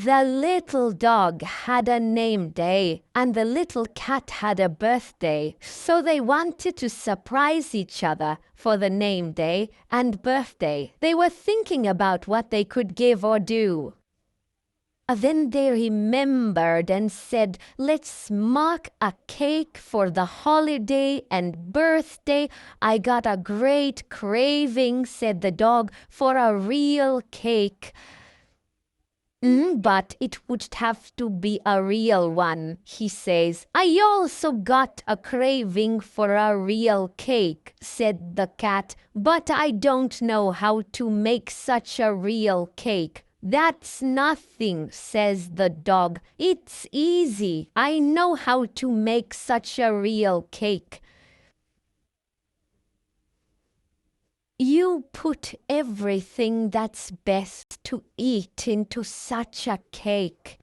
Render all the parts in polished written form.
The little dog had a name day, and the little cat had a birthday, so they wanted to surprise each other for the name day and birthday. They were thinking about what they could give or do. Then they remembered and said, "Let's mark a cake for the holiday and birthday. I got a great craving," said the dog, "for a real cake." But it would have to be a real one," he says. "I also got a craving for a real cake," said the cat, "but I don't know how to make such a real cake." "That's nothing," says the dog. "It's easy. I know how to make such a real cake. You put everything that's best to eat into such a cake.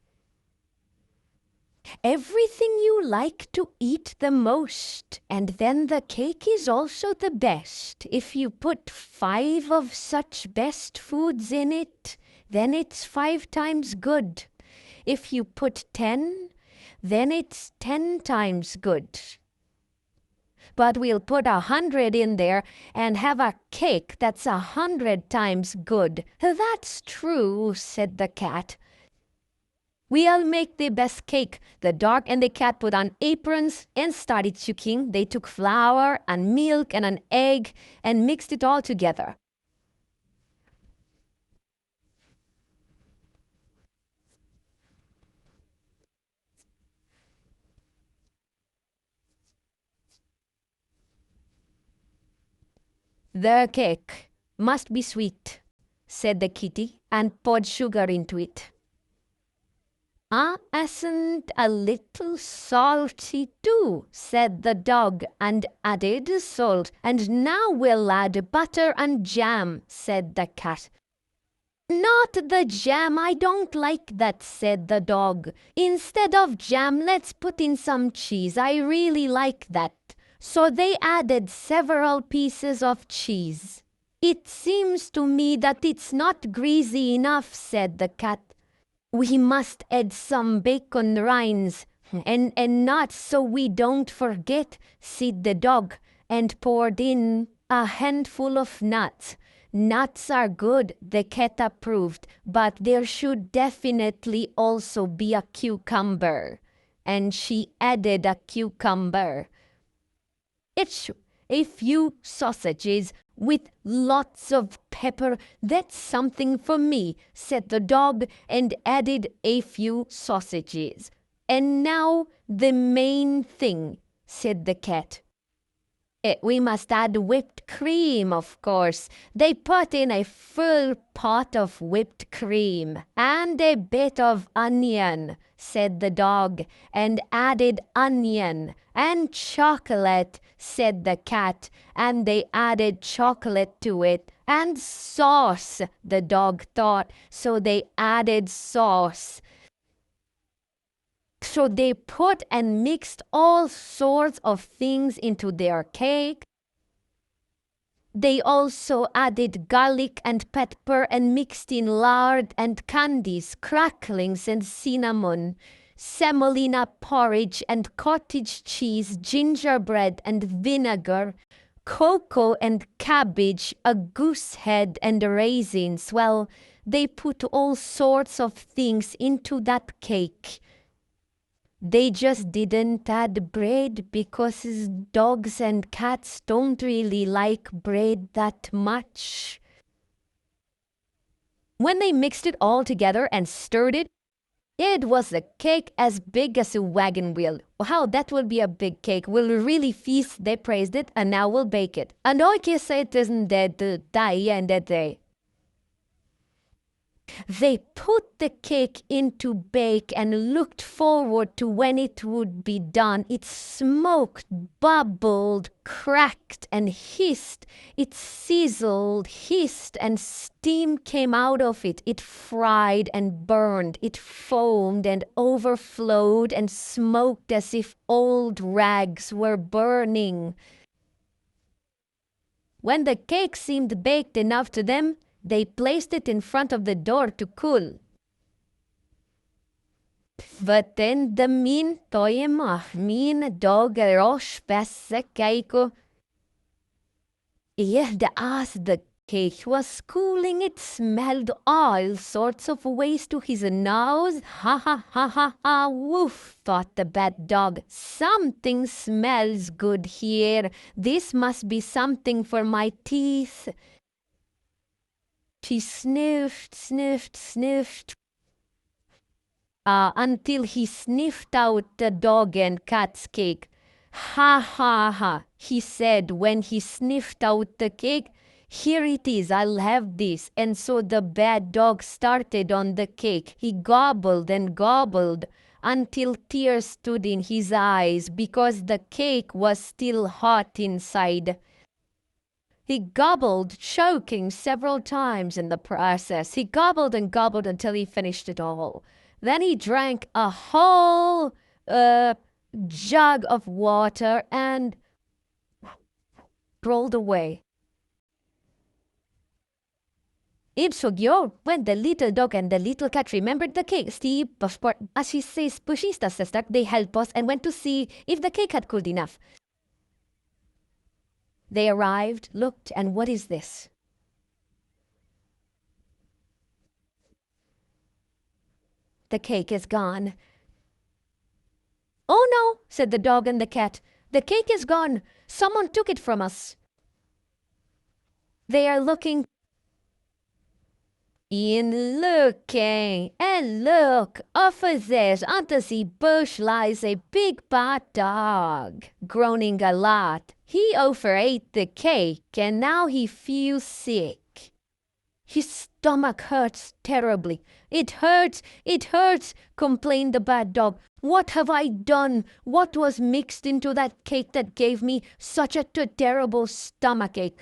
Everything you like to eat the most, and then the cake is also the best. If you put 5 of such best foods in it, then it's 5 times good. If you put 10, then it's 10 times good. But we'll put 100 in there and have a cake that's 100 times good." "That's true," said the cat. "We'll make the best cake." The dog and the cat put on aprons and started cooking. They took flour and milk and an egg and mixed it all together. "The cake must be sweet," said the kitty, and poured sugar into it. "Isn't a little salty too?" said the dog, and added salt. "And now we'll add butter and jam," said the cat. "Not the jam, I don't like that," said the dog. "Instead of jam, let's put in some cheese. I really like that." So they added several pieces of cheese. "It seems to me that it's not greasy enough," said the cat. "We must add some bacon rinds and nuts so we don't forget," said the dog, and poured in a handful of nuts. "Nuts are good," the cat approved, "but there should definitely also be a cucumber." And she added a cucumber. "It's a few sausages with lots of pepper. That's something for me," said the dog, and added a few sausages. "And now the main thing," said the cat. "We must add whipped cream, of course." They put in a full pot of whipped cream. "And a bit of onion," said the dog, and added onion. "And chocolate," said the cat, and they added chocolate to it. "And sauce," the dog thought, so they added sauce. So they put and mixed all sorts of things into their cake. They also added garlic and pepper and mixed in lard and candies, cracklings and cinnamon, semolina porridge and cottage cheese, gingerbread and vinegar, cocoa and cabbage, a goose head and raisins. Well, they put all sorts of things into that cake. They just didn't add bread because dogs and cats don't really like bread that much. When they mixed it all together and stirred it, it was a cake as big as a wagon wheel. Wow, that will be a big cake. We'll really feast, they praised it, and now we'll bake it. And okay, say it isn't dead, die and that day. They put the cake into bake and looked forward to when it would be done. It smoked, bubbled, cracked, and hissed. It sizzled, hissed, and steam came out of it. It fried and burned. It foamed and overflowed and smoked as if old rags were burning. When the cake seemed baked enough to them, they placed it in front of the door to cool. Vatten de min toima, min dog rosh besse keiko. As the cake was cooling, it smelled all sorts of ways to his nose. Ha ha ha ha ha, woof, thought the bad dog. Something smells good here. This must be something for my teeth. He sniffed, sniffed, sniffed, until he sniffed out the dog and cat's cake. Ha ha ha, he said when he sniffed out the cake. Here it is, I'll have this. And so the bad dog started on the cake. He gobbled and gobbled until tears stood in his eyes because the cake was still hot inside. He gobbled, choking several times in the process. He gobbled and gobbled until he finished it all. Then he drank a whole jug of water and rolled away. Ibsogyo, when the little dog and the little cat remembered the cake, Steve, as he says, Pushista sister, they helped us and went to see if the cake had cooled enough. They arrived, looked, and what is this? The cake is gone. Oh no, said the dog and the cat. The cake is gone. Someone took it from us. They are looking. In looking, and look, off there under the bush lies a big bad dog, groaning a lot. He overate the cake, and now he feels sick. His stomach hurts terribly. It hurts, complained the bad dog. What have I done? What was mixed into that cake that gave me such a terrible stomachache?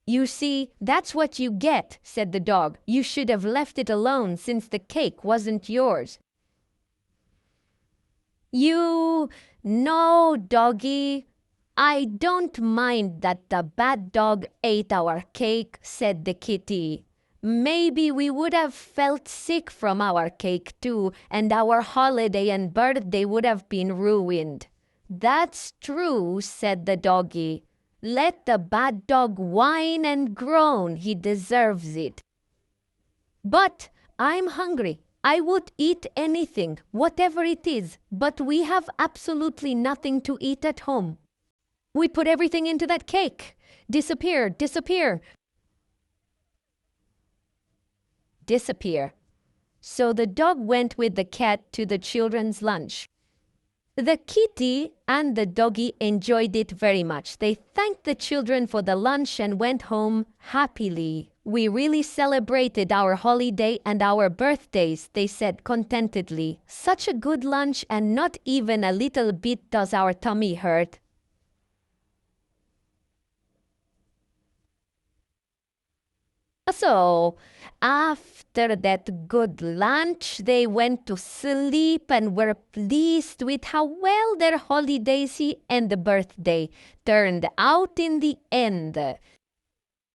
You see, that's what you get, said the dog. You should have left it alone since the cake wasn't yours. No, doggy. I don't mind that the bad dog ate our cake, said the kitty. Maybe we would have felt sick from our cake too, and our holiday and birthday would have been ruined. That's true, said the doggy. Let the bad dog whine and groan. He deserves it. But I'm hungry. I would eat anything, whatever it is, but we have absolutely nothing to eat at home. We put everything into that cake. Disappear, disappear. Disappear. So the dog went with the cat to the children's lunch. The kitty and the doggy enjoyed it very much. They thanked the children for the lunch and went home happily. We really celebrated our holiday and our birthdays, they said contentedly. Such a good lunch, and not even a little bit does our tummy hurt. So, after that good lunch, they went to sleep and were pleased with how well their holidays and the birthday turned out in the end.